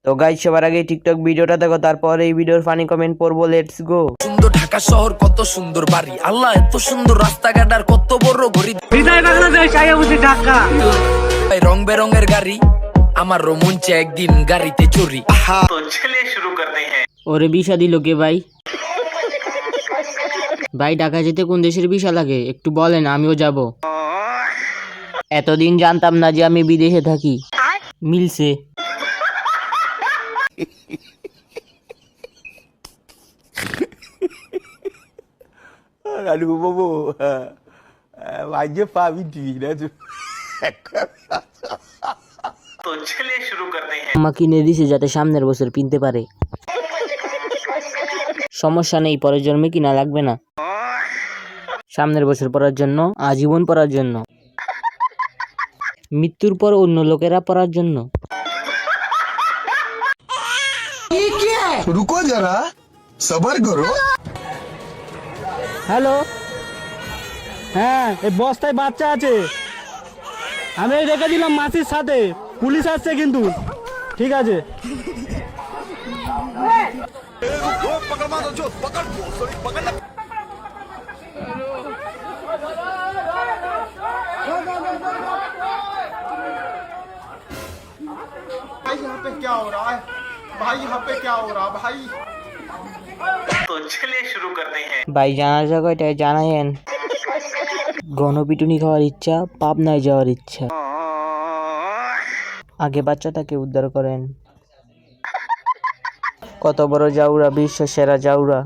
তো গাইস সবার আগে টিকটক ভিডিওটা দেখো, তারপর এই ভিডিওর ফানি কমেন্ট পড়বো। Let's go. সুন্দর ঢাকা শহর, কত সুন্দর বাড়ি, আল্লাহ এত সুন্দর রাস্তাঘাট আর কত বড় ঘড়ি, বিদায় বাংলাদেশ আইয়া বুঝি ঢাকা, রং বেরঙের গাড়ি, আমার রোমঞ্চে একদিন গাড়িতে চড়ি। तो चलिए शुरू करते हैं। ওরে ভিসা দিল কে ভাই? ভাই ঢাকা যেতে কোন দেশের ভিসা লাগে একটু বলেন, আমিও যাব। এতদিন জানতাম না যে আমি বিদেশে থাকি। মিলছে। Aduh, bobo. Wajib pahami diri dah tu. तो चलिए शुरू करते हैं। আম্মা কিনে দিছে যাতে সামনের বছর কিনতে পারে। সমস্যা নেই, পরের জন্মে কিনা লাগবে না। সামনের বছর পড়ার জন্য, আজীবন পড়ার জন্য, মৃত্যুর পর অন্য লোকেরা পড়ার জন্য। रुको जरा सबर करो। হ্যালো, হ্যাঁ এই বস্তায় বাচ্চা আছে, আমি রেখে দিলাম মাসির সাথে, পুলিশ আসছে কিন্তু, ঠিক আছে। भाई यहाँ पे क्या हो रहा है? भाई यहाँ पे क्या हो रहा भाई? तो चलिए शुरू करते हैं। ভাই জানাজা কয়টায় জানায়েন? গণপিটুনি খাওয়ার ইচ্ছা, পাবনায় যাওয়ার ইচ্ছা। আগে বাচ্চাটাকে উদ্ধার করেন। কত বড় জাউরা, বিশ্ব সেরা জাউরা।